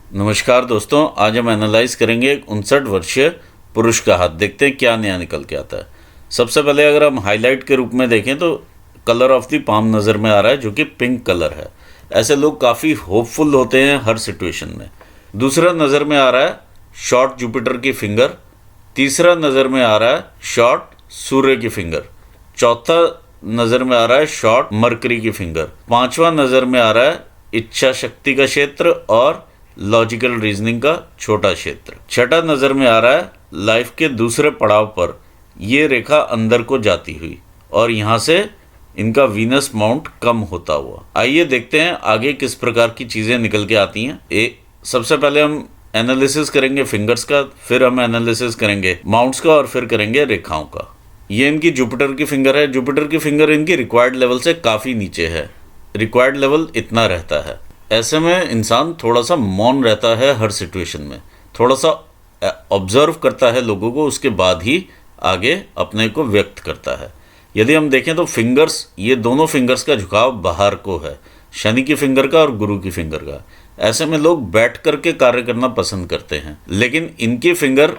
नमस्कार दोस्तों, आज हम एनालाइज करेंगे एक 59 वर्षीय पुरुष का हाथ। देखते हैं क्या नया निकल के आता है। सबसे पहले अगर हम हाईलाइट के रूप में देखें तो कलर ऑफ द पाम नज़र में आ रहा है, जो कि पिंक कलर है। ऐसे लोग काफ़ी होपफुल होते हैं हर सिचुएशन में। दूसरा नज़र में आ रहा है शॉर्ट जुपिटर की फिंगर। तीसरा नज़र में आ रहा है शॉर्ट सूर्य की फिंगर। चौथा नज़र में आ रहा है शॉर्ट मरकरी की फिंगर। पांचवा नज़र में आ रहा है इच्छा शक्ति का क्षेत्र और लॉजिकल रीजनिंग का छोटा क्षेत्र। छठा नज़र में आ रहा है लाइफ के दूसरे पड़ाव पर ये रेखा अंदर को जाती हुई और यहाँ से इनका वीनस माउंट कम होता हुआ। आइए देखते हैं आगे किस प्रकार की चीज़ें निकल के आती हैं। सबसे पहले हम एनालिसिस करेंगे फिंगर्स का, फिर हम एनालिसिस करेंगे माउंट्स का और फिर करेंगे रेखाओं का। ये इनकी जुपिटर की फिंगर है। जुपिटर की फिंगर इनकी रिक्वायर्ड लेवल से काफ़ी नीचे है। रिक्वायर्ड लेवल इतना रहता है। ऐसे में इंसान थोड़ा सा मौन रहता है हर सिचुएशन में, थोड़ा सा ऑब्जर्व करता है लोगों को, उसके बाद ही आगे अपने को व्यक्त करता है। यदि हम देखें तो फिंगर्स, ये दोनों फिंगर्स का झुकाव बाहर को है, शनि की फिंगर का और गुरु की फिंगर का। ऐसे में लोग बैठ करके कार्य करना पसंद करते हैं, लेकिन इनकी फिंगर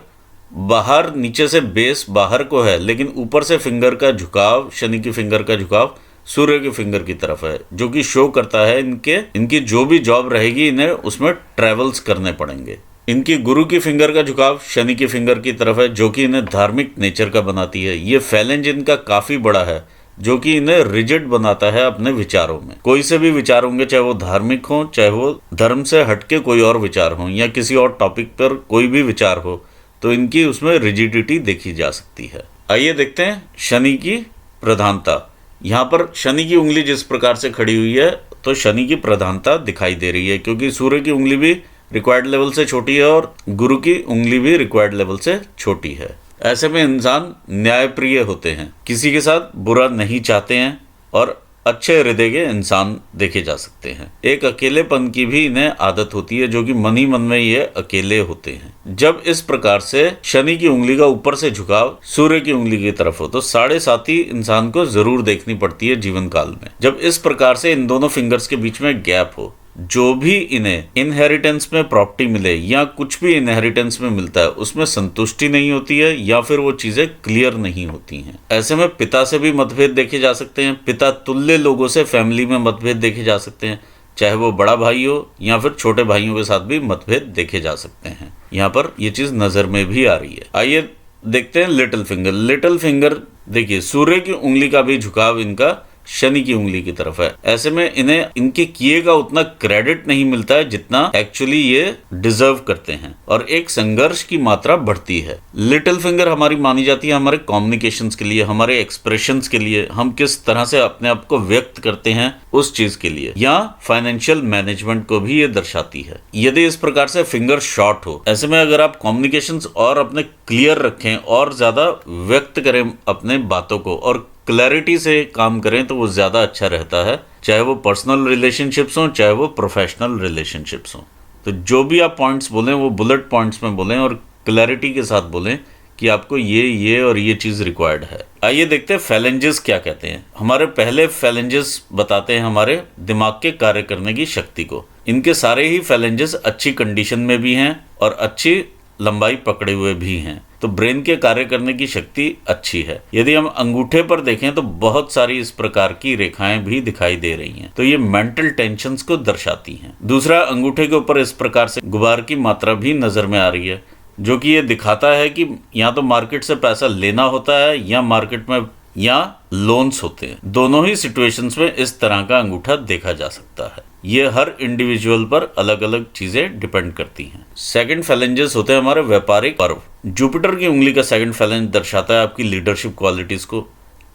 बाहर, नीचे से बेस बाहर को है, लेकिन ऊपर से फिंगर का झुकाव, शनि की फिंगर का झुकाव सूर्य की फिंगर की तरफ है, जो कि शो करता है इनकी जो भी जॉब रहेगी इन्हें उसमें ट्रेवल्स करने पड़ेंगे। इनकी गुरु की फिंगर का झुकाव शनि की फिंगर की तरफ है, जो कि इन्हें धार्मिक नेचर का बनाती है। ये फैलेंज इनका काफ़ी बड़ा है, जो कि इन्हें रिजिड बनाता है अपने विचारों में। कोई से भी विचार होंगे, चाहे वो धार्मिक हो, चाहे वो धर्म से हटके कोई और विचार हो, या किसी और टॉपिक पर कोई भी विचार हो, तो इनकी उसमें रिजिडिटी देखी जा सकती है। आइए देखते हैं शनि की प्रधानता। यहाँ पर शनि की उंगली जिस प्रकार से खड़ी हुई है, तो शनि की प्रधानता दिखाई दे रही है, क्योंकि सूर्य की उंगली भी रिक्वायर्ड लेवल से छोटी है और गुरु की उंगली भी रिक्वायर्ड लेवल से छोटी है। ऐसे में इंसान न्यायप्रिय होते हैं, किसी के साथ बुरा नहीं चाहते हैं और अच्छे हृदय के इंसान देखे जा सकते हैं। एक अकेलेपन की भी इन्हें आदत होती है, जो कि मन ही मन में ये अकेले होते हैं। जब इस प्रकार से शनि की उंगली का ऊपर से झुकाव सूर्य की उंगली की तरफ हो, तो 7.5 इंसान को जरूर देखनी पड़ती है जीवन काल में। जब इस प्रकार से इन दोनों फिंगर्स के बीच में गैप हो, जो भी इन्हें इनहेरिटेंस में प्रॉपर्टी मिले या कुछ भी इनहेरिटेंस में मिलता है, उसमें संतुष्टि नहीं होती है या फिर वो चीजें क्लियर नहीं होती हैं। ऐसे में पिता से भी मतभेद देखे जा सकते हैं। पिता तुल्य लोगों से फैमिली में मतभेद देखे जा सकते हैं, चाहे वो बड़ा भाई हो या फिर छोटे भाइयों के साथ भी मतभेद देखे जा सकते हैं। यहाँ पर ये चीज नजर में भी आ रही है। आइए देखते हैं लिटिल फिंगर। लिटिल फिंगर देखिए, सूर्य की उंगली का भी झुकाव इनका शनि की उंगली की तरफ है। ऐसे में इन्हें इनके किए का उतना क्रेडिट नहीं मिलता है जितना एक्चुअली ये डिजर्व करते हैं, और एक संघर्ष की मात्रा बढ़ती है। लिटिल फिंगर हमारी मानी जाती है हमारे कम्युनिकेशंस के लिए, हमारे एक्सप्रेशंस के लिए, हम किस तरह से अपने आप को व्यक्त करते हैं उस चीज के लिए, या फाइनेंशियल मैनेजमेंट को भी ये दर्शाती है। यदि इस प्रकार से फिंगर शॉर्ट हो, ऐसे में अगर आप कम्युनिकेशंस और अपने क्लियर रखें और ज्यादा व्यक्त करें अपने बातों को और क्लैरिटी से काम करें, तो वो ज़्यादा अच्छा रहता है, चाहे वो पर्सनल रिलेशनशिप्स हों, चाहे वो प्रोफेशनल रिलेशनशिप्स हों। तो जो भी आप पॉइंट्स बोलें वो बुलेट पॉइंट्स में बोलें और क्लैरिटी के साथ बोलें कि आपको ये और ये चीज़ रिक्वायर्ड है। आइए देखते हैं फैलेंजेस क्या कहते हैं। हमारे पहले फैलेंजेस बताते हैं हमारे दिमाग के कार्य करने की शक्ति को। इनके सारे ही फैलेंजेस अच्छी कंडीशन में भी हैं और अच्छी लंबाई पकड़े हुए भी हैं, तो ब्रेन के कार्य करने की शक्ति अच्छी है। यदि हम अंगूठे पर देखें तो बहुत सारी इस प्रकार की रेखाएं भी दिखाई दे रही हैं, तो ये मेंटल टेंशन्स को दर्शाती हैं। दूसरा, अंगूठे के ऊपर इस प्रकार से गुबार की मात्रा भी नजर में आ रही है, जो कि ये दिखाता है कि या तो मार्केट से पैसा लेना होता है या मार्केट में या लोन्स होते हैं। दोनों ही सिचुएशंस में इस तरह का अंगूठा देखा जा सकता है। ये हर इंडिविजुअल पर अलग अलग चीजें डिपेंड करती हैं। सेकंड फैलेंजेस होते हैं हमारे व्यापारिक पर्व। जुपिटर की उंगली का सेकंड फैलेंज दर्शाता है आपकी लीडरशिप क्वालिटीज को,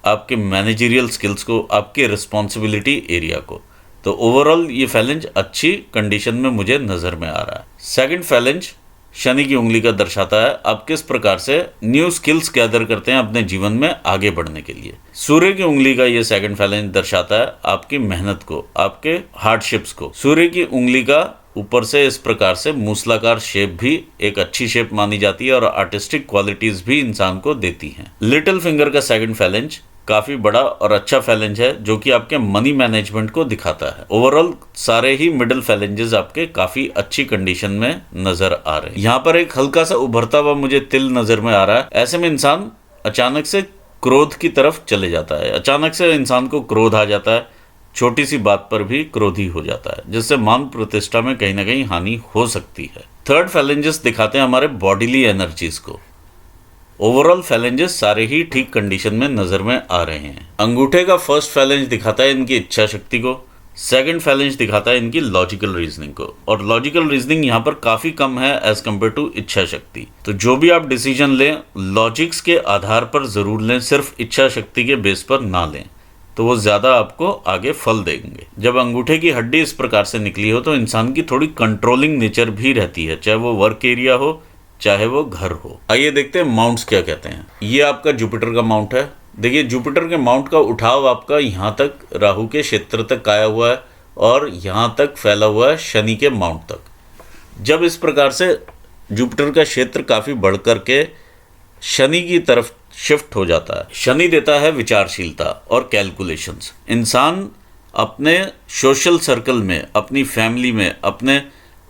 आपके मैनेजरियल स्किल्स को, आपके रिस्पॉन्सिबिलिटी एरिया को। तो ओवरऑल ये फैलेंज अच्छी कंडीशन में मुझे नजर में आ रहा है। सेकंड फैलेंज शनि की उंगली का दर्शाता है आप किस प्रकार से न्यू स्किल्स गैदर करते हैं अपने जीवन में आगे बढ़ने के लिए। सूर्य की उंगली का ये सेकंड फैलेंज दर्शाता है आपकी मेहनत को, आपके हार्डशिप्स को। सूर्य की उंगली का ऊपर से इस प्रकार से मूसलाकार शेप भी एक अच्छी शेप मानी जाती है और आर्टिस्टिक क्वालिटीज भी इंसान को देती हैं। लिटिल फिंगर का सेकंड फैलेंज काफ़ी बड़ा और अच्छा फैलेंज है जो कि आपके मनी मैनेजमेंट को दिखाता है। ओवरऑल सारे ही मिडिल फैलेंजेस आपके काफ़ी अच्छी कंडीशन में नज़र आ रहे हैं। यहाँ पर एक हल्का सा उभरता हुआ मुझे तिल नज़र में आ रहा है। ऐसे में इंसान अचानक से क्रोध की तरफ चले जाता है, अचानक से इंसान को क्रोध आ जाता है, छोटी सी बात पर भी क्रोधी हो जाता है, जिससे मान प्रतिष्ठा में कहीं ना कहीं हानि हो सकती है। थर्ड फैलेंजेस दिखाते हैं हमारे बॉडीली एनर्जीज को। ओवरऑल फैलेंजेस सारे ही ठीक कंडीशन में नजर में आ रहे हैं। अंगूठे का फर्स्ट फैलेंज दिखाता है इनकी इच्छा शक्ति को, सेकंड फैलेंज दिखाता है इनकी लॉजिकल रीजनिंग को, और लॉजिकल रीजनिंग यहाँ पर काफी कम है एज कम्पेयर टू इच्छा शक्ति। तो जो भी आप डिसीजन लें लॉजिक्स के आधार पर जरूर लें, सिर्फ इच्छा शक्ति के बेस पर ना लें, तो वो ज्यादा आपको आगे फल देंगे। जब अंगूठे की हड्डी इस प्रकार से निकली हो तो इंसान की थोड़ी कंट्रोलिंग नेचर भी रहती है, चाहे वो वर्क एरिया हो चाहे वो घर हो। आइए देखते हैं माउंट्स क्या कहते हैं। ये आपका जुपिटर का माउंट है। देखिए जुपिटर के माउंट का उठाव आपका यहाँ तक राहु के क्षेत्र तक आया हुआ है और यहाँ तक फैला हुआ है शनि के माउंट तक। जब इस प्रकार से जुपिटर का क्षेत्र काफ़ी बढ़ करके शनि की तरफ शिफ्ट हो जाता है, शनि देता है विचारशीलता और कैलकुलेशंस। इंसान अपने सोशल सर्कल में, अपनी फैमिली में, अपने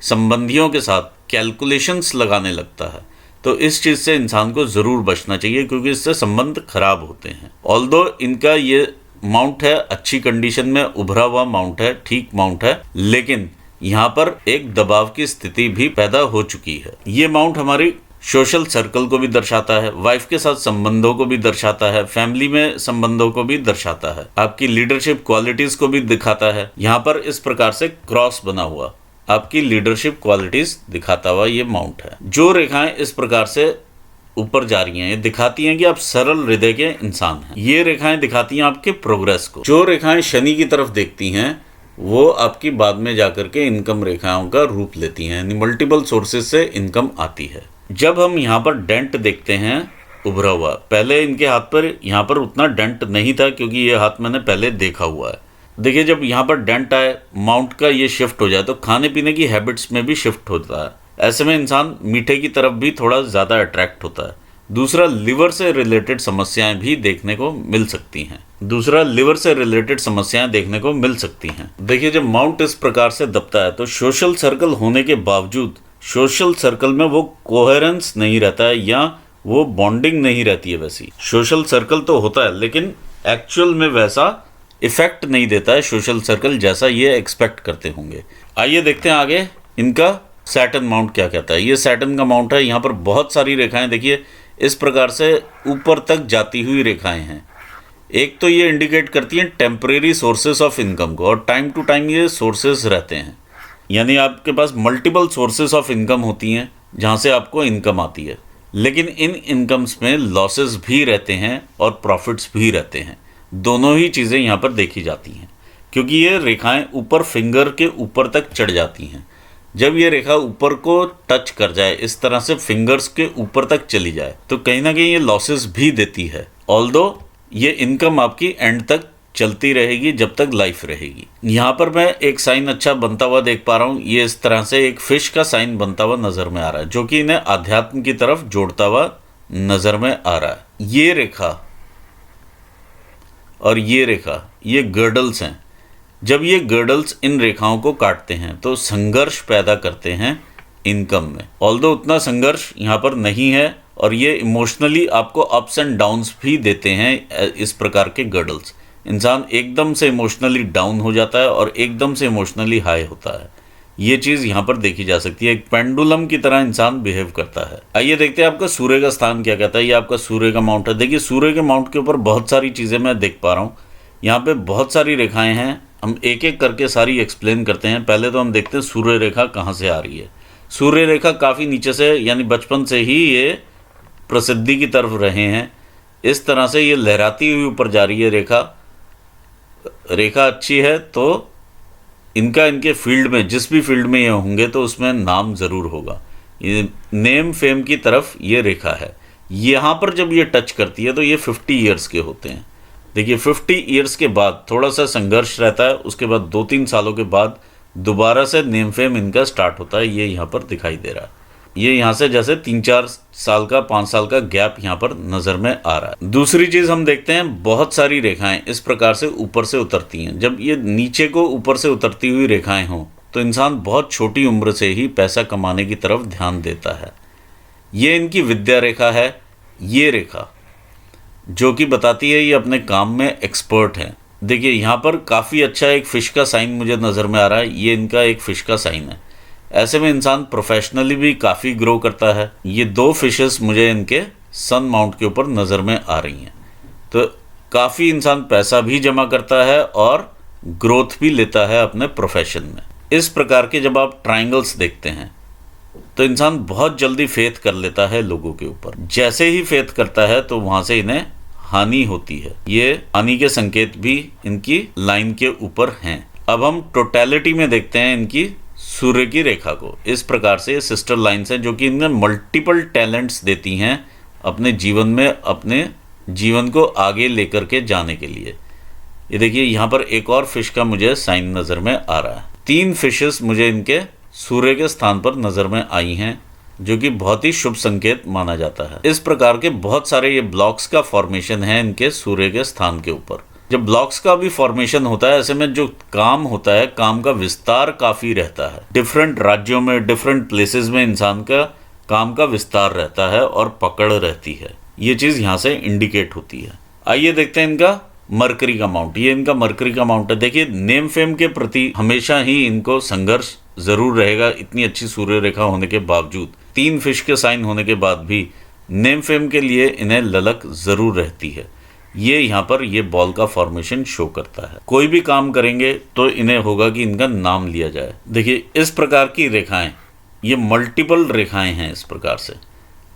संबंधियों के साथ कैलकुलेशंस लगाने लगता है। तो इस चीज़ से इंसान को ज़रूर बचना चाहिए क्योंकि इससे संबंध खराब होते हैं। ऑल्दो इनका ये माउंट है अच्छी कंडीशन में, उभरा हुआ माउंट है, ठीक माउंट है, लेकिन यहाँ पर एक दबाव की स्थिति भी पैदा हो चुकी है। ये माउंट हमारी सोशल सर्कल को भी दर्शाता है, वाइफ के साथ संबंधों को भी दर्शाता है, फैमिली में संबंधों को भी दर्शाता है, आपकी लीडरशिप क्वालिटीज को भी दिखाता है। यहाँ पर इस प्रकार से क्रॉस बना हुआ आपकी लीडरशिप क्वालिटीज दिखाता हुआ ये माउंट है। जो रेखाएं इस प्रकार से ऊपर जा रही हैं ये दिखाती हैं कि आप सरल हृदय के इंसान हैं। ये रेखाएं दिखाती हैं आपके प्रोग्रेस को। जो रेखाएं शनि की तरफ देखती हैं वो आपकी बाद में जाकर के इनकम रेखाओं का रूप लेती हैं, यानी मल्टीपल सोर्सेज से इनकम आती है। जब हम यहाँ पर डेंट देखते हैं उभरा हुआ, पहले इनके हाथ पर यहाँ पर उतना डेंट नहीं था क्योंकि ये हाथ मैंने पहले देखा हुआ है। देखिए जब यहाँ पर डेंट आए, माउंट का ये शिफ्ट हो जाए तो खाने पीने की हैबिट्स में भी शिफ्ट होता है। ऐसे में इंसान मीठे की तरफ भी थोड़ा ज़्यादा अट्रैक्ट होता है। दूसरा, लिवर से रिलेटेड समस्याएं भी देखने को मिल सकती हैं। देखिए जब माउंट इस प्रकार से दबता है तो सोशल सर्कल होने के बावजूद सोशल सर्कल में वो कोहेरेंस नहीं रहता है या वो बॉन्डिंग नहीं रहती है। वैसी सोशल सर्कल तो होता है लेकिन एक्चुअल में वैसा इफेक्ट नहीं देता है सोशल सर्कल जैसा ये एक्सपेक्ट करते होंगे। आइए देखते हैं आगे इनका सैटर्न माउंट क्या कहता है। ये सैटर्न का माउंट है। यहाँ पर बहुत सारी रेखाएं देखिए इस प्रकार से ऊपर तक जाती हुई रेखाएं हैं। एक तो ये इंडिकेट करती हैं टेम्परेरी सोर्सेस ऑफ इनकम को, और टाइम टू टाइम ये सोर्सेस रहते हैं, यानी आपके पास मल्टीपल सोर्सेस ऑफ इनकम होती हैं जहाँ से आपको इनकम आती है। लेकिन इन इनकम्स में लॉसेस भी रहते हैं और प्रॉफिट्स भी रहते हैं। दोनों ही चीज़ें यहाँ पर देखी जाती हैं क्योंकि ये रेखाएं ऊपर फिंगर के ऊपर तक चढ़ जाती हैं। जब ये रेखा ऊपर को टच कर जाए, इस तरह से फिंगर्स के ऊपर तक चली जाए, तो कहीं ना कहीं ये लॉसेस भी देती है। ऑल्दो ये इनकम आपकी एंड तक चलती रहेगी जब तक लाइफ रहेगी। यहाँ पर मैं एक साइन अच्छा बनता हुआ देख पा रहा हूँ। ये इस तरह से एक फिश का साइन बनता हुआ नज़र में आ रहा है जो कि इन्हें आध्यात्म की तरफ जोड़ता हुआ नज़र में आ रहा है। ये रेखा और ये रेखा, ये गर्डल्स हैं। जब ये गर्डल्स इन रेखाओं को काटते हैं तो संघर्ष पैदा करते हैं इनकम में। ऑल्दो उतना संघर्ष यहाँ पर नहीं है और ये इमोशनली आपको अप्स एंड डाउन्स भी देते हैं। इस प्रकार के गर्डल्स, इंसान एकदम से इमोशनली डाउन हो जाता है और एकदम से इमोशनली हाई होता है। ये चीज़ यहाँ पर देखी जा सकती है। एक पेंडुलम की तरह इंसान बिहेव करता है। आइए देखते हैं आपका सूर्य का स्थान क्या कहता है। ये आपका सूर्य का माउंट है। देखिए सूर्य के माउंट के ऊपर बहुत सारी चीज़ें मैं देख पा रहा हूँ। यहाँ पे बहुत सारी रेखाएं हैं। हम एक एक करके सारी एक्सप्लेन करते हैं। पहले तो हम देखते हैं सूर्य रेखा कहाँ से आ रही है। सूर्य रेखा काफ़ी नीचे से, यानी बचपन से ही ये प्रसिद्धि की तरफ रहे हैं। इस तरह से ये लहराती हुई ऊपर जा रही है रेखा अच्छी है तो इनके फील्ड में, जिस भी फील्ड में ये होंगे तो उसमें नाम ज़रूर होगा। ये नेम फेम की तरफ ये रेखा है। यहाँ पर जब ये टच करती है तो ये 50 ईयर्स के होते हैं। देखिए 50 ईयर्स के बाद थोड़ा सा संघर्ष रहता है, उसके बाद 2-3 सालों के बाद दोबारा से नेम फेम इनका स्टार्ट होता है। ये यहाँ पर दिखाई दे रहा है। ये यहाँ से जैसे 3-4 साल का 5 साल का गैप यहाँ पर नजर में आ रहा है। दूसरी चीज हम देखते हैं, बहुत सारी रेखाएं इस प्रकार से ऊपर से उतरती हैं। जब ये नीचे को ऊपर से उतरती हुई रेखाएं हों तो इंसान बहुत छोटी उम्र से ही पैसा कमाने की तरफ ध्यान देता है। ये इनकी विद्या रेखा है। ये रेखा जो कि बताती है ये अपने काम में एक्सपर्ट हैं। देखिए यहाँ पर काफ़ी अच्छा एक फ़िश का साइन मुझे नज़र में आ रहा है। ये इनका एक फ़िश का साइन है। ऐसे में इंसान प्रोफेशनली भी काफ़ी ग्रो करता है। ये 2 फिशेस मुझे इनके सन माउंट के ऊपर नज़र में आ रही हैं। तो काफ़ी इंसान पैसा भी जमा करता है और ग्रोथ भी लेता है अपने प्रोफेशन में। इस प्रकार के जब आप ट्रायंगल्स देखते हैं तो इंसान बहुत जल्दी फेथ कर लेता है लोगों के ऊपर। जैसे ही फेथ करता है तो वहाँ से इन्हें हानि होती है। ये हानि के संकेत भी इनकी लाइन के ऊपर हैं। अब हम टोटलिटी में देखते हैं इनकी सूर्य की रेखा को। इस प्रकार से सिस्टर लाइन्स हैं जो कि इनमें मल्टीपल टैलेंट्स देती हैं अपने जीवन में, अपने जीवन को आगे लेकर के जाने के लिए। ये देखिए यहाँ पर एक और फिश का मुझे साइन नज़र में आ रहा है। 3 फिशेस मुझे इनके सूर्य के स्थान पर नज़र में आई हैं जो कि बहुत ही शुभ संकेत माना जाता है। इस प्रकार के बहुत सारे ये ब्लॉक्स का फॉर्मेशन है इनके सूर्य के स्थान के ऊपर। जब ब्लॉक्स का भी फॉर्मेशन होता है, ऐसे में जो काम होता है, काम का विस्तार काफ़ी रहता है। डिफरेंट राज्यों में, डिफरेंट प्लेसेस में इंसान का काम का विस्तार रहता है और पकड़ रहती है। ये चीज़ यहाँ से इंडिकेट होती है। आइए देखते हैं इनका मरकरी का माउंट। ये इनका मरकरी का माउंट है। देखिए नेम फेम के प्रति हमेशा ही इनको संघर्ष ज़रूर रहेगा। इतनी अच्छी सूर्य रेखा होने के बावजूद, 3 फिश के साइन होने के बाद भी नेम फेम के लिए इन्हें ललक ज़रूर रहती है। ये यहाँ पर ये बॉल का फॉर्मेशन शो करता है। कोई भी काम करेंगे तो इन्हें होगा कि इनका नाम लिया जाए। देखिए इस प्रकार की रेखाएं, ये मल्टीपल रेखाएं हैं। इस प्रकार से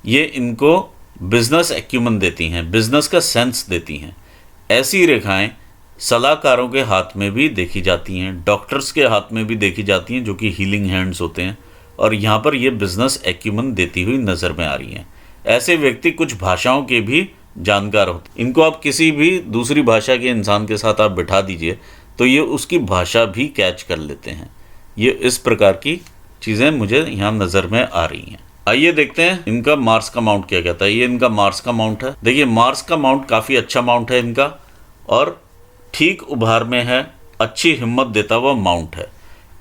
ये इनको बिजनेस एक्यूमन देती हैं, बिजनेस का सेंस देती हैं। ऐसी रेखाएं सलाहकारों के हाथ में भी देखी जाती हैं, डॉक्टर्स के हाथ में भी देखी जाती हैं जो कि हीलिंग हैंड्स होते हैं, और यहाँ पर ये बिजनेस एक्यूमन देती हुई नज़र में आ रही हैं। ऐसे व्यक्ति कुछ भाषाओं के भी जानकार होते। इनको आप किसी भी दूसरी भाषा के इंसान के साथ आप बिठा दीजिए तो ये उसकी भाषा भी कैच कर लेते हैं। ये इस प्रकार की चीज़ें मुझे यहाँ नज़र में आ रही हैं। आइए देखते हैं इनका मार्स का माउंट क्या कहता है। ये इनका मार्स का माउंट है। देखिए मार्स का माउंट काफ़ी अच्छा माउंट है इनका, और ठीक उभार में है, अच्छी हिम्मत देता हुआ माउंट है।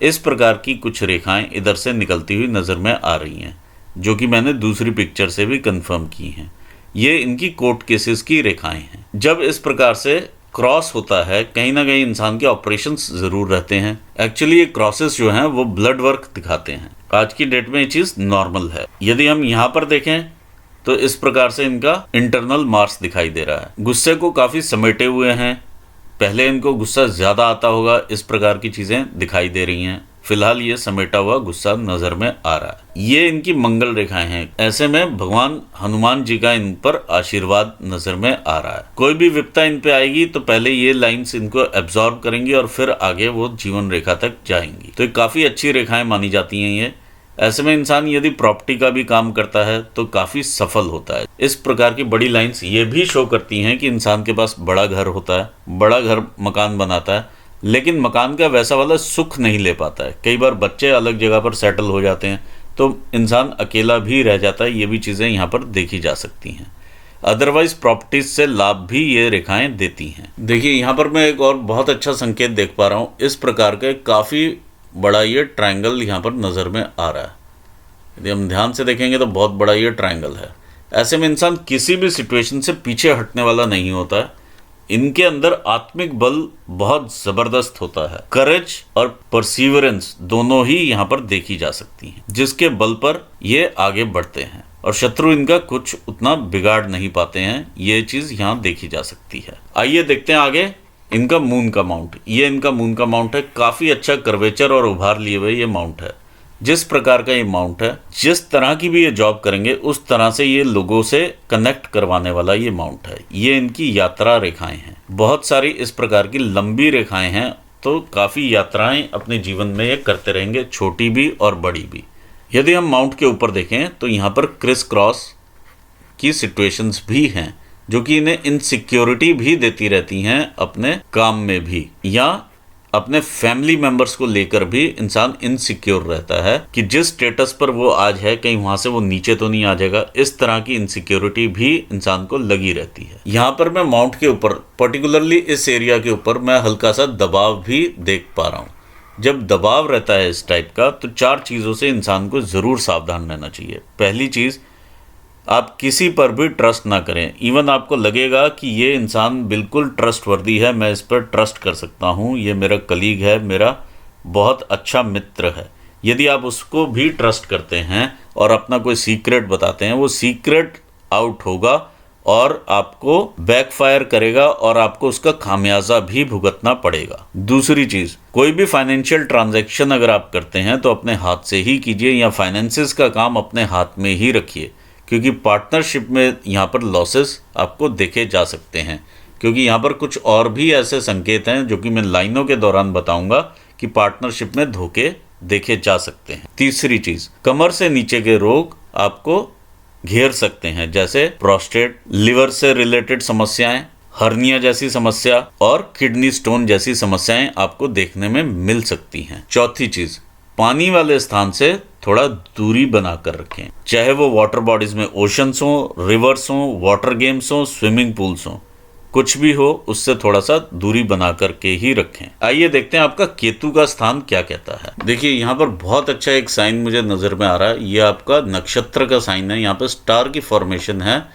इस प्रकार की कुछ रेखाएं इधर से निकलती हुई नज़र में आ रही हैं जो कि मैंने दूसरी पिक्चर से भी कंफर्म की हैं। ये इनकी कोर्ट केसेस की रेखाएं हैं। जब इस प्रकार से क्रॉस होता है, कहीं ना कहीं इंसान के ऑपरेशंस ज़रूर रहते हैं। एक्चुअली ये क्रॉसेस जो हैं वो ब्लड वर्क दिखाते हैं। आज की डेट में ये चीज़ नॉर्मल है। यदि हम यहाँ पर देखें तो इस प्रकार से इनका इंटरनल मार्स दिखाई दे रहा है। गुस्से को काफ़ी समेटे हुए हैं। पहले इनको गुस्सा ज़्यादा आता होगा, इस प्रकार की चीज़ें दिखाई दे रही हैं। फिलहाल ये समेटा हुआ गुस्सा नज़र में आ रहा है। ये इनकी मंगल रेखाएं हैं। ऐसे में भगवान हनुमान जी का इन पर आशीर्वाद नज़र में आ रहा है। कोई भी विपदा इन पे आएगी तो पहले ये लाइंस इनको एब्जॉर्ब करेंगी और फिर आगे वो जीवन रेखा तक जाएंगी। तो काफ़ी अच्छी रेखाएं मानी जाती हैं ये। ऐसे में इंसान यदि प्रॉपर्टी का भी काम करता है तो काफ़ी सफल होता है। इस प्रकार की बड़ी लाइंस ये भी शो करती हैं कि इंसान के पास बड़ा घर होता है, बड़ा घर मकान बनाता है, लेकिन मकान का वैसा वाला सुख नहीं ले पाता है। कई बार बच्चे अलग जगह पर सेटल हो जाते हैं तो इंसान अकेला भी रह जाता है। ये भी चीज़ें यहाँ पर देखी जा सकती हैं। अदरवाइज प्रॉपर्टीज से लाभ भी ये रेखाएं देती हैं। देखिए यहाँ पर मैं एक और बहुत अच्छा संकेत देख पा रहा हूँ। इस प्रकार के काफ़ी बड़ा ये ट्रायंगल यहाँ पर नज़र में आ रहा है। यदि हम ध्यान से देखेंगे तो बहुत बड़ा ये ट्रायंगल है। ऐसे में इंसान किसी भी सिचुएशन से पीछे हटने वाला नहीं होता है। इनके अंदर आत्मिक बल बहुत ज़बरदस्त होता है। करेज और परसीवरेंस दोनों ही यहाँ पर देखी जा सकती हैं, जिसके बल पर ये आगे बढ़ते हैं और शत्रु इनका कुछ उतना बिगाड़ नहीं पाते हैं। ये चीज़ यहाँ देखी जा सकती है। आइए देखते हैं आगे इनका मून का माउंट। ये इनका मून का माउंट है। काफ़ी अच्छा कर्वेचर और उभार लिए हुए ये माउंट है। जिस प्रकार का ये माउंट है, जिस तरह की भी ये जॉब करेंगे उस तरह से ये लोगों से कनेक्ट करवाने वाला ये माउंट है। ये इनकी यात्रा रेखाएं हैं। बहुत सारी इस प्रकार की लंबी रेखाएं हैं, तो काफ़ी यात्राएं अपने जीवन में ये करते रहेंगे, छोटी भी और बड़ी भी। यदि हम माउंट के ऊपर देखें तो यहाँ पर क्रिस क्रॉस की सिचुएशंस भी हैं जो कि इन्हें इनसिक्योरिटी भी देती रहती हैं अपने काम में भी या अपने फैमिली मेंबर्स को लेकर भी इंसान इनसिक्योर रहता है कि जिस स्टेटस पर वो आज है कहीं वहां से वो नीचे तो नहीं आ जाएगा। इस तरह की इनसिक्योरिटी भी इंसान को लगी रहती है। यहाँ पर मैं माउंट के ऊपर, पर्टिकुलरली इस एरिया के ऊपर, मैं हल्का सा दबाव भी देख पा रहा हूँ। जब दबाव रहता है इस टाइप का तो 4 चीज़ों से इंसान को ज़रूर सावधान रहना चाहिए। पहली चीज़, आप किसी पर भी ट्रस्ट ना करें। इवन आपको लगेगा कि ये इंसान बिल्कुल ट्रस्टवर्दी है, मैं इस पर ट्रस्ट कर सकता हूँ, ये मेरा कलीग है, मेरा बहुत अच्छा मित्र है। यदि आप उसको भी ट्रस्ट करते हैं और अपना कोई सीक्रेट बताते हैं, वो सीक्रेट आउट होगा और आपको बैकफायर करेगा और आपको उसका खामियाजा भी भुगतना पड़ेगा। दूसरी चीज़, कोई भी फाइनेंशियल ट्रांजैक्शन अगर आप करते हैं तो अपने हाथ से ही कीजिए या फाइनेंसिस का काम अपने हाथ में ही रखिए, क्योंकि पार्टनरशिप में यहाँ पर लॉसेस आपको देखे जा सकते हैं। क्योंकि यहाँ पर कुछ और भी ऐसे संकेत हैं जो कि मैं लाइनों के दौरान बताऊंगा कि पार्टनरशिप में धोखे देखे जा सकते हैं। तीसरी चीज़, कमर से नीचे के रोग आपको घेर सकते हैं, जैसे प्रोस्टेट, लिवर से रिलेटेड समस्याएं, हर्निया जैसी समस्या और किडनी स्टोन जैसी समस्याएं आपको देखने में मिल सकती हैं। चौथी चीज़, पानी वाले स्थान से थोड़ा दूरी बनाकर रखें, चाहे वो वाटर बॉडीज में ओशंस हो, रिवर्स हो, वाटर गेम्स हो, स्विमिंग पूल्स हो, कुछ भी हो, उससे थोड़ा सा दूरी बना करके ही रखें। आइए देखते हैं आपका केतु का स्थान क्या कहता है। देखिए यहाँ पर बहुत अच्छा एक साइन मुझे नजर में आ रहा है, ये आपका नक्षत्र का साइन है। यहाँ पर स्टार की फॉर्मेशन है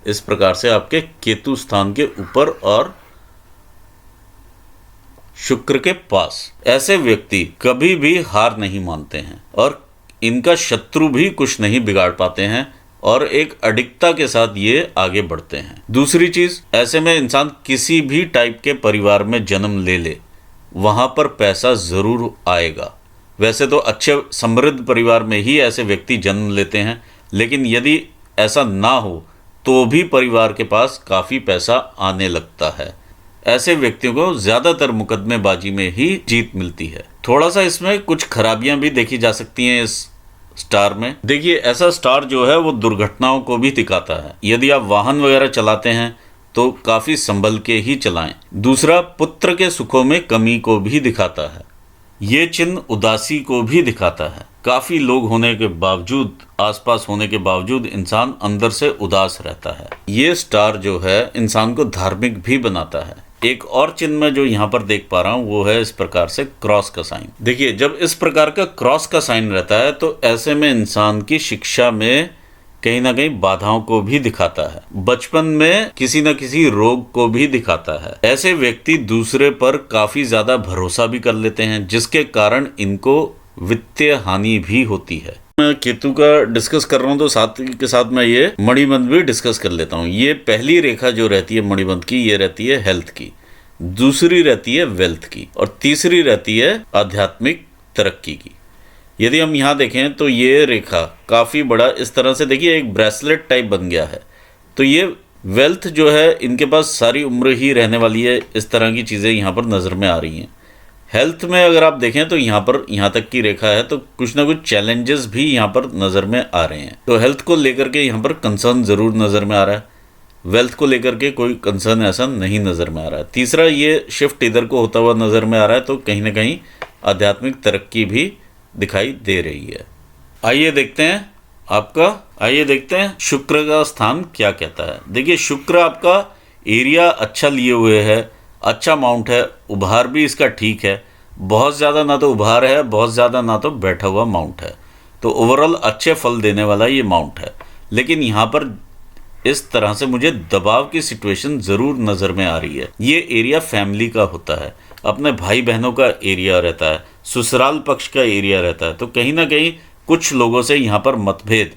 इस प्रकार से आपके केतु स्थान के ऊपर और शुक्र के पास। ऐसे व्यक्ति कभी भी हार नहीं मानते हैं और इनका शत्रु भी कुछ नहीं बिगाड़ पाते हैं और एक अडिगता के साथ ये आगे बढ़ते हैं। दूसरी चीज, ऐसे में इंसान किसी भी टाइप के परिवार में जन्म ले ले, वहां पर पैसा जरूर आएगा। वैसे तो अच्छे समृद्ध परिवार में ही ऐसे व्यक्ति जन्म लेते हैं, लेकिन यदि ऐसा ना हो तो भी परिवार के पास काफी पैसा आने लगता है। ऐसे व्यक्तियों को ज्यादातर मुकदमेबाजी में ही जीत मिलती है। थोड़ा सा इसमें कुछ खराबियां भी देखी जा सकती हैं इस स्टार में। देखिए ऐसा स्टार जो है वो दुर्घटनाओं को भी दिखाता है। यदि आप वाहन वगैरह चलाते हैं तो काफी संभल के ही चलाएं। दूसरा, पुत्र के सुखों में कमी को भी दिखाता है। ये चिन्ह उदासी को भी दिखाता है। काफी लोग होने के बावजूद, आसपास होने के बावजूद इंसान अंदर से उदास रहता है। ये स्टार जो है इंसान को धार्मिक भी बनाता है। एक और चिन्ह में जो यहाँ पर देख पा रहा हूँ वो है इस प्रकार से क्रॉस का साइन। देखिए जब इस प्रकार का क्रॉस का साइन रहता है तो ऐसे में इंसान की शिक्षा में कहीं ना कहीं बाधाओं को भी दिखाता है। बचपन में किसी न किसी रोग को भी दिखाता है। ऐसे व्यक्ति दूसरे पर काफी ज्यादा भरोसा भी कर लेते हैं, जिसके कारण इनको वित्तीय हानि भी होती है। मैं केतु का डिस्कस कर रहा हूँ तो साथ के साथ मैं ये मणिबंध भी डिस्कस कर लेता हूँ। ये पहली रेखा जो रहती है मणिबंध की, ये रहती है हेल्थ की, दूसरी रहती है वेल्थ की और तीसरी रहती है आध्यात्मिक तरक्की की। यदि हम यहाँ देखें तो ये रेखा काफ़ी बड़ा इस तरह से, देखिए एक ब्रेसलेट टाइप बन गया है। तो ये वेल्थ जो है इनके पास सारी उम्र ही रहने वाली है। इस तरह की चीज़ें यहाँ पर नज़र में आ रही हैं। हेल्थ में अगर आप देखें तो यहाँ पर यहाँ तक की रेखा है तो कुछ ना कुछ चैलेंजेस भी यहाँ पर नज़र में आ रहे हैं। तो हेल्थ को लेकर के यहाँ पर कंसर्न ज़रूर नज़र में आ रहा है। वेल्थ को लेकर के कोई कंसर्न ऐसा नहीं नज़र में आ रहा है। तीसरा, ये शिफ्ट इधर को होता हुआ नज़र में आ रहा है तो कहीं ना कहीं आध्यात्मिक तरक्की भी दिखाई दे रही है। आइए देखते हैं शुक्र का स्थान क्या कहता है। देखिए शुक्र आपका एरिया अच्छा लिए हुए है, अच्छा माउंट है, उभार भी इसका ठीक है। बहुत ज़्यादा ना तो उभार है, बहुत ज़्यादा ना तो बैठा हुआ माउंट है। तो ओवरऑल अच्छे फल देने वाला ये माउंट है। लेकिन यहाँ पर इस तरह से मुझे दबाव की सिचुएशन ज़रूर नज़र में आ रही है। ये एरिया फैमिली का होता है, अपने भाई बहनों का एरिया रहता है, ससुराल पक्ष का एरिया रहता है। तो कहीं ना कहीं कुछ लोगों से यहाँ पर मतभेद,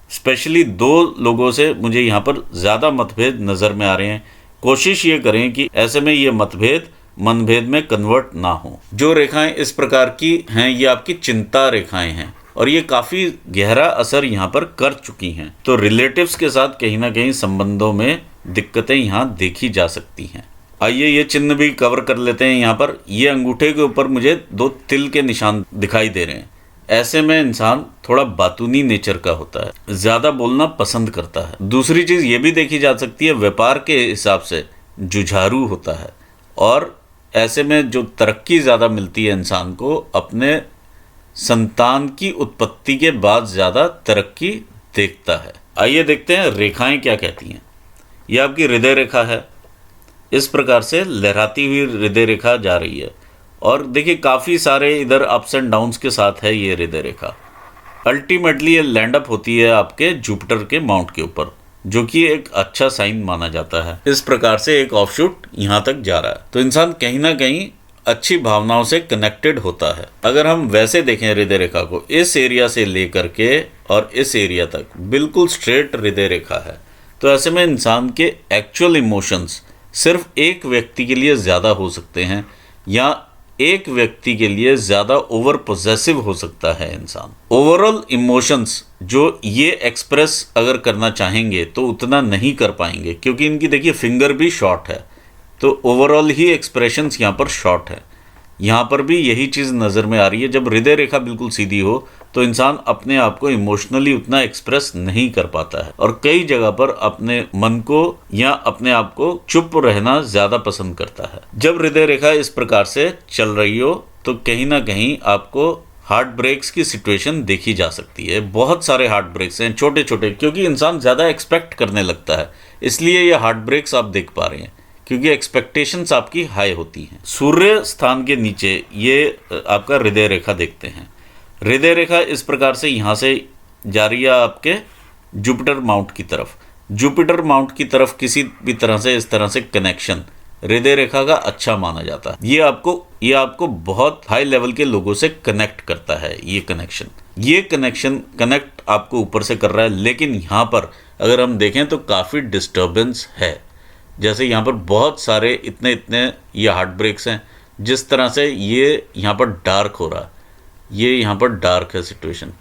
स्पेशली 2 लोगों से मुझे यहाँ पर ज़्यादा मतभेद नज़र में आ रहे हैं। कोशिश ये करें कि ऐसे में ये मतभेद मनभेद में कन्वर्ट ना हो। जो रेखाएं इस प्रकार की हैं ये आपकी चिंता रेखाएं हैं और ये काफ़ी गहरा असर यहाँ पर कर चुकी हैं। तो रिलेटिव्स के साथ कहीं ना कहीं संबंधों में दिक्कतें यहाँ देखी जा सकती हैं। आइए ये चिन्ह भी कवर कर लेते हैं। यहाँ पर ये अंगूठे के ऊपर मुझे 2 तिल के निशान दिखाई दे रहे हैं। ऐसे में इंसान थोड़ा बातूनी नेचर का होता है, ज़्यादा बोलना पसंद करता है। दूसरी चीज़ ये भी देखी जा सकती है, व्यापार के हिसाब से जुझारू होता है और ऐसे में जो तरक्की ज़्यादा मिलती है इंसान को, अपने संतान की उत्पत्ति के बाद ज़्यादा तरक्की देखता है। आइए देखते हैं रेखाएं क्या कहती हैं। ये आपकी हृदय रेखा है, इस प्रकार से लहराती हुई हृदय रेखा जा रही है और देखिए काफ़ी सारे इधर अप्स एंड डाउन्स के साथ है ये हृदय रेखा। अल्टीमेटली ये लैंड अप होती है आपके जुपिटर के माउंट के ऊपर, जो कि एक अच्छा साइन माना जाता है। इस प्रकार से एक ऑफशूट यहाँ तक जा रहा है, तो इंसान कहीं ना कहीं अच्छी भावनाओं से कनेक्टेड होता है। अगर हम वैसे देखें हृदय रेखा को, इस एरिया से लेकर के और इस एरिया तक बिल्कुल स्ट्रेट हृदय रेखा है, तो ऐसे में इंसान के एक्चुअल इमोशंस सिर्फ एक व्यक्ति के लिए ज़्यादा हो सकते हैं या एक व्यक्ति के लिए ज़्यादा ओवर पोजेसिव हो सकता है इंसान। ओवरऑल इमोशंस जो ये एक्सप्रेस अगर करना चाहेंगे तो उतना नहीं कर पाएंगे, क्योंकि इनकी देखिए फिंगर भी शॉर्ट है, तो ओवरऑल ही एक्सप्रेशंस यहाँ पर शॉर्ट है। यहाँ पर भी यही चीज़ नज़र में आ रही है। जब हृदय रेखा बिल्कुल सीधी हो तो इंसान अपने आप को इमोशनली उतना एक्सप्रेस नहीं कर पाता है और कई जगह पर अपने मन को या अपने आप को चुप रहना ज़्यादा पसंद करता है। जब हृदय रेखा इस प्रकार से चल रही हो तो कहीं ना कहीं आपको हार्ट ब्रेक्स की सिचुएशन देखी जा सकती है। बहुत सारे हार्ट ब्रेक्स हैं छोटे छोटे, क्योंकि इंसान ज़्यादा एक्सपेक्ट करने लगता है, इसलिए ये हार्ट ब्रेक्स आप देख पा रहे हैं, क्योंकि एक्सपेक्टेशंस आपकी हाई होती हैं। सूर्य स्थान के नीचे ये आपका हृदय रेखा देखते हैं। हृदय रेखा इस प्रकार से यहाँ से जा रही है आपके जुपिटर माउंट की तरफ। जुपिटर माउंट की तरफ किसी भी तरह से इस तरह से कनेक्शन हृदय रेखा का अच्छा माना जाता है। ये आपको बहुत हाई लेवल के लोगों से कनेक्ट करता है। ये कनेक्शन कनेक्ट आपको ऊपर से कर रहा है, लेकिन यहाँ पर अगर हम देखें तो काफ़ी डिस्टर्बेंस है। जैसे यहाँ पर बहुत सारे इतने ये हार्ट ब्रेक्स हैं, जिस तरह से ये यहाँ पर डार्क हो रहा है, ये यहाँ पर डार्क है सिचुएशन,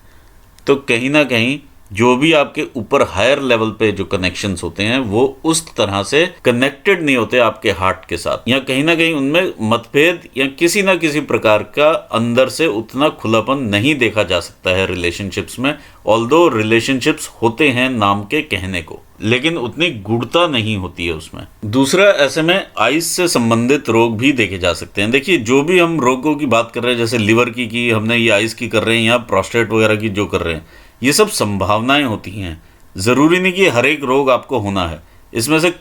तो कहीं ना कहीं जो भी आपके ऊपर हायर लेवल पे जो कनेक्शंस होते हैं वो उस तरह से कनेक्टेड नहीं होते आपके हार्ट के साथ, या कहीं ना कहीं उनमें मतभेद या किसी ना किसी प्रकार का अंदर से उतना खुलापन नहीं देखा जा सकता है रिलेशनशिप्स में। ऑल्दो रिलेशनशिप्स होते हैं नाम के कहने को, लेकिन उतनी गुणता नहीं होती है उसमें। दूसरा, ऐसे में आइस से संबंधित रोग भी देखे जा सकते हैं। देखिए जो भी हम रोगों की बात कर रहे हैं, जैसे लिवर की हमने, ये आइस की कर रहे हैं या प्रोस्टेट वगैरह की जो कर रहे हैं, ये सब संभावनाएं होती हैं। ज़रूरी नहीं कि हर एक रोग आपको होना है, इसमें से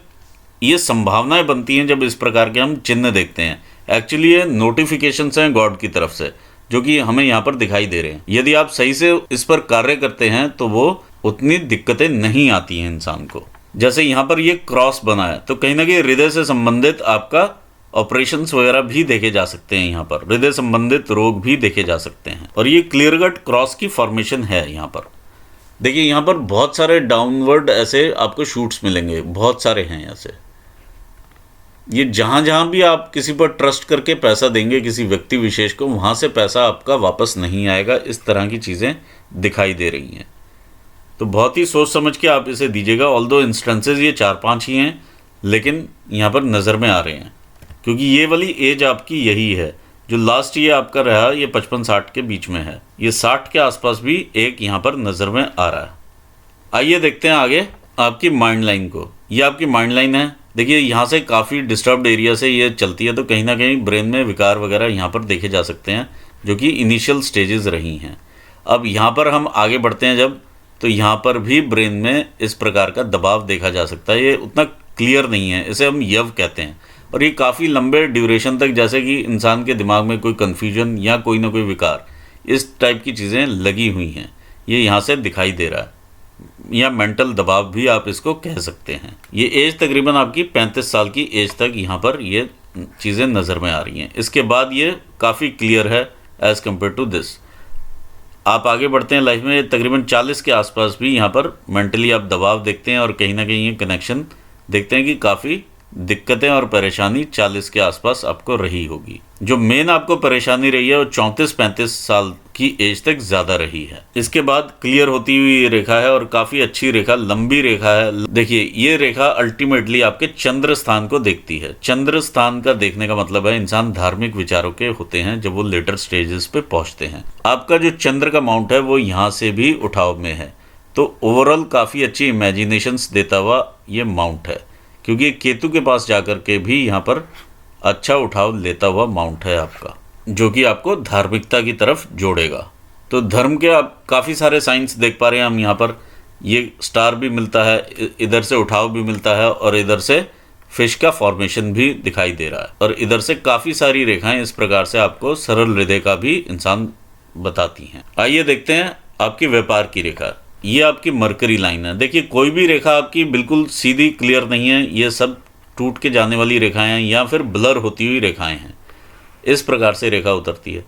ये संभावनाएं बनती हैं जब इस प्रकार के हम चिन्ह देखते हैं। एक्चुअली ये नोटिफिकेशंस हैं गॉड की तरफ से, जो कि हमें यहाँ पर दिखाई दे रहे हैं। यदि आप सही से इस पर कार्य करते हैं तो वो उतनी दिक्कतें नहीं आती हैं इंसान को। जैसे यहाँ पर ये क्रॉस बना है, तो कहीं ना कहीं हृदय से संबंधित आपका ऑपरेशंस वगैरह भी देखे जा सकते हैं। यहाँ पर हृदय संबंधित रोग भी देखे जा सकते हैं, और ये क्लियर कट क्रॉस की फॉर्मेशन है। यहाँ पर देखिए, यहाँ पर बहुत सारे डाउनवर्ड ऐसे आपको शूट्स मिलेंगे, बहुत सारे हैं ऐसे। ये जहाँ जहाँ भी आप किसी पर ट्रस्ट करके पैसा देंगे किसी व्यक्ति विशेष को, वहाँ से पैसा आपका वापस नहीं आएगा। इस तरह की चीज़ें दिखाई दे रही हैं, तो बहुत ही सोच समझ के आप इसे दीजिएगा। ऑल्दो इंस्टेंसेस ये 4-5 ही हैं, लेकिन यहाँ पर नज़र में आ रहे हैं, क्योंकि ये वाली एज आपकी यही है। जो लास्ट ये आपका रहा, ये 55-60 के बीच में है। ये 60 के आसपास भी एक यहाँ पर नज़र में आ रहा है। आइए देखते हैं आगे आपकी माइंड लाइन को। ये आपकी माइंड लाइन है। देखिए यहाँ से काफ़ी डिस्टर्ब्ड एरिया से ये चलती है, तो कहीं ना कहीं ब्रेन में विकार वगैरह यहाँ पर देखे जा सकते हैं, जो कि इनिशियल स्टेजेस रही हैं। अब यहाँ पर हम आगे बढ़ते हैं जब, तो यहाँ पर भी ब्रेन में इस प्रकार का दबाव देखा जा सकता है। ये उतना क्लियर नहीं है, इसे हम यव कहते हैं, और ये काफ़ी लंबे ड्यूरेशन तक, जैसे कि इंसान के दिमाग में कोई कन्फ्यूजन या कोई ना कोई विकार, इस टाइप की चीज़ें लगी हुई हैं, ये यहाँ से दिखाई दे रहा है, या मेंटल दबाव भी आप इसको कह सकते हैं। ये एज तकरीबन आपकी 35 साल की एज तक यहाँ पर ये चीज़ें नज़र में आ रही हैं। इसके बाद ये काफ़ी क्लियर है एज़ कम्पेयर टू दिस। आप आगे बढ़ते हैं लाइफ में, तकरीबन 40 के आसपास भी यहाँ पर मेंटली आप दबाव देखते हैं, और कहीं ना कहीं ये कनेक्शन देखते हैं कि काफ़ी दिक्कतें और परेशानी 40 के आसपास आपको रही होगी। जो मेन आपको परेशानी रही है वो 34-35 साल की एज तक ज़्यादा रही है। इसके बाद क्लियर होती हुई रेखा है, और काफ़ी अच्छी रेखा, लंबी रेखा है। देखिए ये रेखा अल्टीमेटली आपके चंद्र स्थान को देखती है। चंद्र स्थान का देखने का मतलब है इंसान धार्मिक विचारों के होते हैं जब वो लेटर स्टेजेस पे पहुँचते हैं। आपका जो चंद्र का माउंट है वो यहाँ से भी उठाव में है, तो ओवरऑल काफ़ी अच्छी इमेजिनेशंस देता हुआ ये माउंट है, क्योंकि केतु के पास जाकर के भी यहाँ पर अच्छा उठाव लेता हुआ माउंट है आपका, जो कि आपको धार्मिकता की तरफ जोड़ेगा। तो धर्म के आप काफ़ी सारे साइंस देख पा रहे हैं हम यहाँ पर। ये स्टार भी मिलता है, इधर से उठाव भी मिलता है और इधर से फिश का फॉर्मेशन भी दिखाई दे रहा है, और इधर से काफ़ी सारी रेखाएं इस प्रकार से आपको सरल हृदय का भी इंसान बताती हैं। आइए देखते हैं आपकी व्यापार की रेखा। ये आपकी मरकरी लाइन है। देखिए कोई भी रेखा आपकी बिल्कुल सीधी क्लियर नहीं है, ये सब टूट के जाने वाली रेखाएं हैं या फिर ब्लर होती हुई रेखाएं हैं। इस प्रकार से रेखा उतरती है।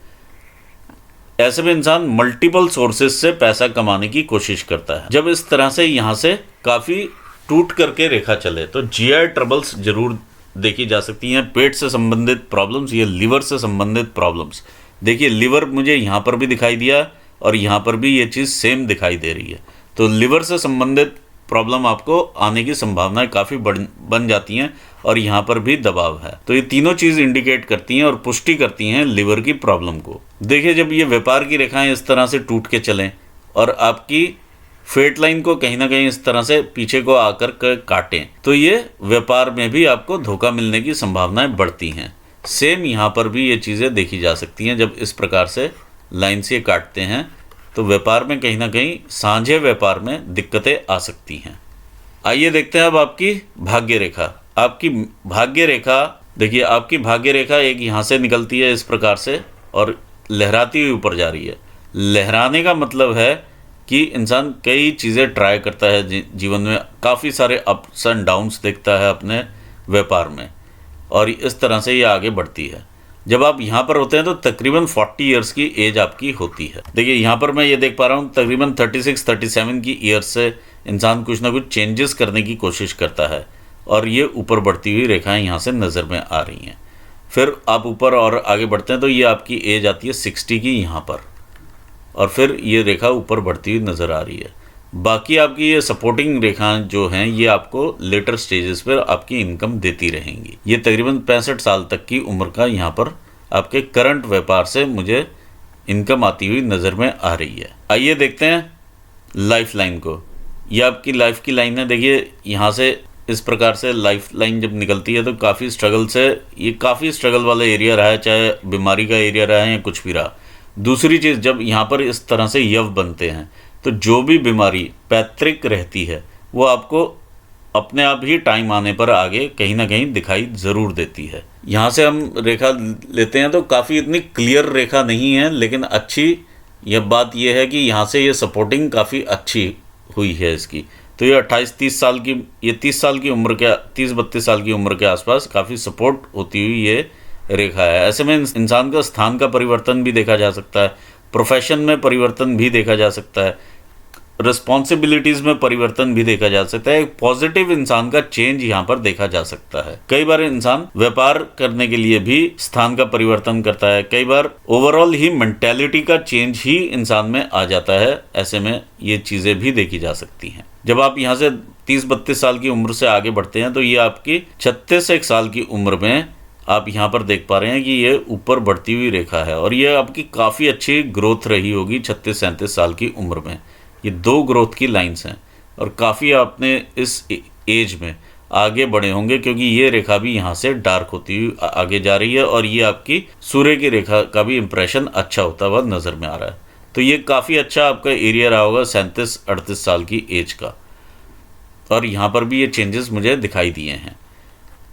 ऐसे में इंसान मल्टीपल सोर्सेस से पैसा कमाने की कोशिश करता है। जब इस तरह से यहाँ से काफ़ी टूट करके रेखा चले तो जीआई ट्रबल्स जरूर देखी जा सकती हैं। पेट से संबंधित प्रॉब्लम्स, ये लिवर से संबंधित प्रॉब्लम्स। देखिए लिवर मुझे यहाँ पर भी दिखाई दिया और यहाँ पर भी ये चीज़ सेम दिखाई दे रही है। तो लिवर से संबंधित प्रॉब्लम आपको आने की संभावनाएं काफ़ी बन जाती हैं, और यहाँ पर भी दबाव है। तो ये तीनों चीज़ इंडिकेट करती हैं और पुष्टि करती हैं लिवर की प्रॉब्लम को। देखिए जब ये व्यापार की रेखाएं इस तरह से टूट के चलें और आपकी फेट लाइन को कहीं ना कहीं इस तरह से पीछे को आकर काटें, तो ये व्यापार में भी आपको धोखा मिलने की संभावनाएं बढ़ती हैं। सेम यहाँ पर भी ये चीज़ें देखी जा सकती हैं। जब इस प्रकार से लाइन से काटते हैं तो व्यापार में कहीं ना कहीं साझे व्यापार में दिक्कतें आ सकती हैं। आइए देखते हैं अब आपकी भाग्य रेखा। आपकी भाग्य रेखा, देखिए आपकी भाग्य रेखा एक यहाँ से निकलती है इस प्रकार से और लहराती हुई ऊपर जा रही है। लहराने का मतलब है कि इंसान कई चीज़ें ट्राई करता है जीवन में, काफ़ी सारे अप्स एंड डाउन्स देखता है अपने व्यापार में, और इस तरह से ये आगे बढ़ती है। जब आप यहाँ पर होते हैं तो तकरीबन 40 ईयर्स की एज आपकी होती है। देखिए यहाँ पर मैं ये देख पा रहा हूँ तकरीबन 36-37 की ईयर्स से इंसान कुछ ना कुछ चेंजेस करने की कोशिश करता है, और ये ऊपर बढ़ती हुई रेखाएं यहाँ से नज़र में आ रही हैं। फिर आप ऊपर और आगे बढ़ते हैं तो ये आपकी एज आती है 60 की यहाँ पर, और फिर ये रेखा ऊपर बढ़ती हुई नज़र आ रही है। बाकी आपकी ये सपोर्टिंग रेखा जो हैं ये आपको लेटर स्टेजेस पर आपकी इनकम देती रहेंगी। ये तकरीबन 65 साल तक की उम्र का यहाँ पर आपके करंट व्यापार से मुझे इनकम आती हुई नज़र में आ रही है। आइए देखते हैं लाइफ लाइन को। ये आपकी लाइफ की लाइन है। देखिए यहाँ से इस प्रकार से लाइफ लाइन जब निकलती है तो काफ़ी स्ट्रगल से, ये काफ़ी स्ट्रगल वाला एरिया रहा है, चाहे बीमारी का एरिया रहा है या कुछ भी रहा। दूसरी चीज़, जब यहाँ पर इस तरह से यव बनते हैं तो जो भी बीमारी पैतृक रहती है वो आपको अपने आप ही टाइम आने पर आगे कहीं ना कहीं दिखाई ज़रूर देती है। यहाँ से हम रेखा लेते हैं तो काफ़ी इतनी क्लियर रेखा नहीं है, लेकिन अच्छी यह बात यह है कि यहाँ से ये सपोर्टिंग काफ़ी अच्छी हुई है इसकी। तो ये 28-30 साल की, ये 30 साल की उम्र के 30-32 साल की उम्र के आसपास काफ़ी सपोर्ट होती हुई ये रेखा है। ऐसे में इंसान का स्थान का परिवर्तन भी देखा जा सकता है, प्रोफेशन में परिवर्तन भी देखा जा सकता है, रिस्पॉन्सिबिलिटीज़ में परिवर्तन भी देखा जा सकता है। एक पॉजिटिव इंसान का चेंज यहाँ पर देखा जा सकता है। कई बार इंसान व्यापार करने के लिए भी स्थान का परिवर्तन करता है, कई बार ओवरऑल ही मेंटेलिटी का चेंज ही इंसान में आ जाता है। ऐसे में ये चीज़ें भी देखी जा सकती हैं। जब आप यहाँ से 30-32 साल की उम्र से आगे बढ़ते हैं तो ये आपकी 36 साल की उम्र में आप यहाँ पर देख पा रहे हैं कि ये ऊपर बढ़ती हुई रेखा है, और ये आपकी काफ़ी अच्छी ग्रोथ रही होगी 36-37 साल की उम्र में। ये 2 ग्रोथ की लाइंस हैं और काफ़ी आपने इस एज में आगे बढ़े होंगे, क्योंकि ये रेखा भी यहाँ से डार्क होती हुई आगे जा रही है, और ये आपकी सूर्य की रेखा का भी इम्प्रेशन अच्छा होता हुआ नज़र में आ रहा है। तो ये काफ़ी अच्छा आपका एरिया रहा होगा 37-38 साल की एज का, और यहाँ पर भी ये चेंजेस मुझे दिखाई दिए हैं।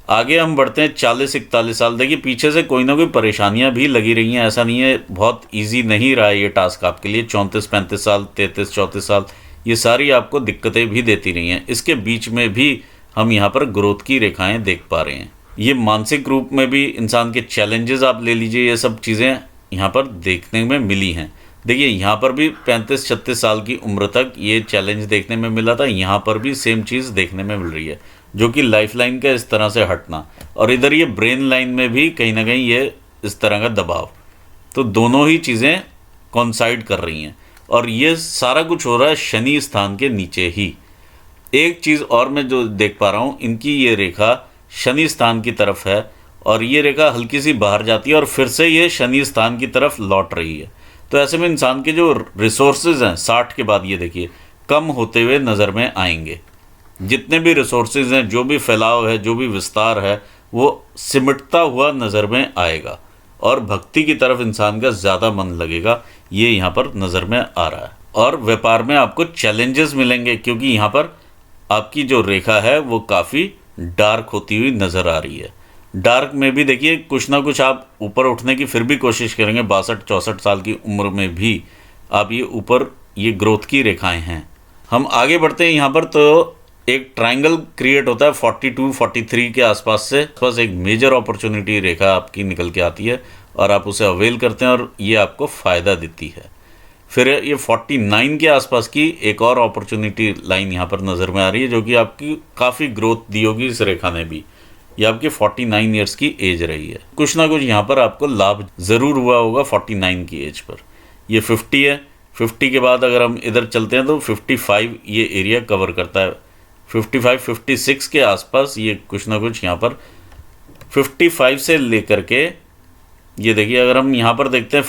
आगे हम बढ़ते हैं 40-41 साल। देखिए पीछे से कोई ना कोई परेशानियां भी लगी रही हैं, ऐसा नहीं है, बहुत इजी नहीं रहा है ये टास्क आपके लिए। 34-35 साल, 33-34 साल, ये सारी आपको दिक्कतें भी देती रही हैं। इसके बीच में भी हम यहाँ पर ग्रोथ की रेखाएं देख पा रहे हैं। ये मानसिक रूप में भी इंसान के चैलेंजेस आप ले लीजिए, ये सब चीज़ें यहाँ पर देखने में मिली हैं। देखिए यहाँ पर भी 35-36 साल की उम्र तक ये चैलेंज देखने में मिला था, यहाँ पर भी सेम चीज़ देखने में मिल रही है, जो कि लाइफ लाइन का इस तरह से हटना, और इधर ये ब्रेन लाइन में भी कहीं ना कहीं ये इस तरह का दबाव। तो दोनों ही चीज़ें कॉन्साइड कर रही हैं, और ये सारा कुछ हो रहा है शनि स्थान के नीचे ही। एक चीज़ और मैं जो देख पा रहा हूँ, इनकी ये रेखा शनि स्थान की तरफ है, और ये रेखा हल्की सी बाहर जाती है और फिर से ये शनि स्थान की तरफ लौट रही है। तो ऐसे में इंसान के जो रिसोर्सेज हैं 60 के बाद ये देखिए कम होते हुए नज़र में आएंगे। जितने भी रिसोर्सेज हैं, जो भी फैलाव है, जो भी विस्तार है, वो सिमटता हुआ नज़र में आएगा और भक्ति की तरफ इंसान का ज़्यादा मन लगेगा, ये यहाँ पर नज़र में आ रहा है। और व्यापार में आपको चैलेंजेस मिलेंगे क्योंकि यहाँ पर आपकी जो रेखा है वो काफ़ी डार्क होती हुई नज़र आ रही है। डार्क में भी देखिए कुछ ना कुछ आप ऊपर उठने की फिर भी कोशिश करेंगे। 62-64 साल की उम्र में भी आप ये ऊपर ये ग्रोथ की रेखाएं हैं। हम आगे बढ़ते हैं यहाँ पर, तो एक ट्रायंगल क्रिएट होता है 42-43 के आसपास से। बस एक मेजर अपॉर्चुनिटी रेखा आपकी निकल के आती है और आप उसे अवेल करते हैं और ये आपको फ़ायदा देती है। फिर ये 49 के आसपास की एक और अपॉर्चुनिटी लाइन यहाँ पर नज़र में आ रही है जो कि आपकी काफ़ी ग्रोथ दी होगी इस रेखा ने भी। ये आपकी 49 ईयर्स की एज रही है। कुछ ना कुछ यहाँ पर आपको लाभ ज़रूर हुआ होगा 49 की एज पर। ये 50 है, 50 के बाद अगर हम इधर चलते हैं तो 55 ये एरिया कवर करता है। 55-56 के आसपास ये कुछ ना कुछ यहाँ पर 55 से लेकर के ये देखिए, अगर हम यहाँ पर देखते हैं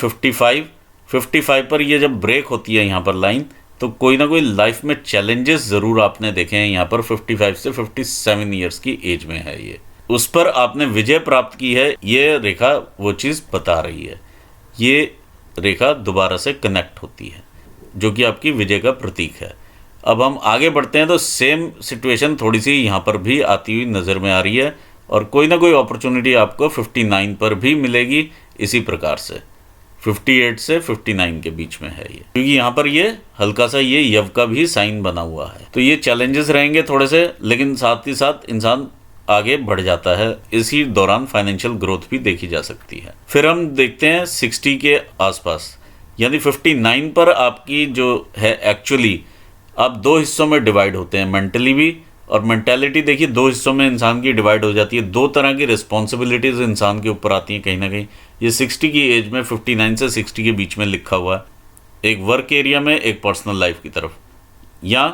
55 पर ये जब ब्रेक होती है यहाँ पर लाइन, तो कोई ना कोई लाइफ में चैलेंजेस ज़रूर आपने देखे हैं। यहाँ पर 55 से 57 ईयर्स की एज में है ये, उस पर आपने विजय प्राप्त की है, ये रेखा वो चीज़ बता रही है। ये रेखा दोबारा से कनेक्ट होती है जो कि आपकी विजय का प्रतीक है। अब हम आगे बढ़ते हैं तो सेम सिचुएशन थोड़ी सी यहाँ पर भी आती हुई नज़र में आ रही है और कोई ना कोई अपॉर्चुनिटी आपको 59 पर भी मिलेगी इसी प्रकार से। 58 से 59 के बीच में है ये, क्योंकि यहाँ पर ये हल्का सा ये यव का भी साइन बना हुआ है। तो ये चैलेंजेस रहेंगे थोड़े से, लेकिन साथ ही साथ इंसान आगे बढ़ जाता है। इसी दौरान फाइनेंशियल ग्रोथ भी देखी जा सकती है। फिर हम देखते हैं 60 के आसपास, यानी 59 पर आपकी जो है एक्चुअली आप दो हिस्सों में डिवाइड होते हैं, मेंटली भी। और मेंटालिटी देखिए दो हिस्सों में इंसान की डिवाइड हो जाती है। दो तरह की रिस्पॉन्सिबिलिटीज़ इंसान के ऊपर आती हैं कहीं ना कहीं। ये 60 की एज में 59 से 60 के बीच में लिखा हुआ है, एक वर्क एरिया में, एक पर्सनल लाइफ की तरफ, या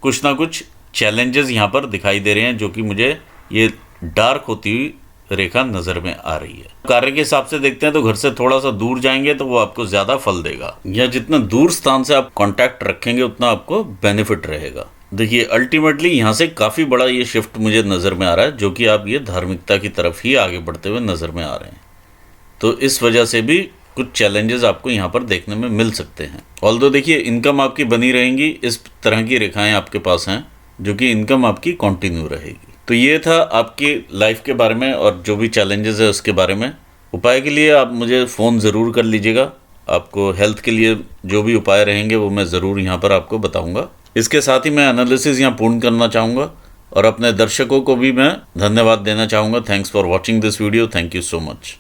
कुछ ना कुछ चैलेंजेस यहाँ पर दिखाई दे रहे हैं जो कि मुझे ये डार्क होती हुई रेखा नज़र में आ रही है। कार्य के हिसाब से देखते हैं तो घर से थोड़ा सा दूर जाएंगे तो वो आपको ज़्यादा फल देगा, या जितना दूर स्थान से आप कांटेक्ट रखेंगे उतना आपको बेनिफिट रहेगा। देखिए अल्टीमेटली यहाँ से काफ़ी बड़ा ये शिफ्ट मुझे नज़र में आ रहा है जो कि आप ये धार्मिकता की तरफ ही आगे बढ़ते हुए नज़र में आ रहे हैं। तो इस वजह से भी कुछ चैलेंजेस आपको यहाँ पर देखने में मिल सकते हैं। ऑल्दो देखिए इनकम आपकी बनी रहेंगी, इस तरह की रेखाएं आपके पास हैं जो कि इनकम आपकी कंटिन्यू रहेगी। तो ये था आपकी लाइफ के बारे में और जो भी चैलेंजेस है उसके बारे में। उपाय के लिए आप मुझे फ़ोन ज़रूर कर लीजिएगा। आपको हेल्थ के लिए जो भी उपाय रहेंगे वो मैं ज़रूर यहाँ पर आपको बताऊँगा। इसके साथ ही मैं एनालिसिस यहाँ पूर्ण करना चाहूँगा और अपने दर्शकों को भी मैं धन्यवाद देना चाहूँगा। Thanks for watching this video. Thank you so much.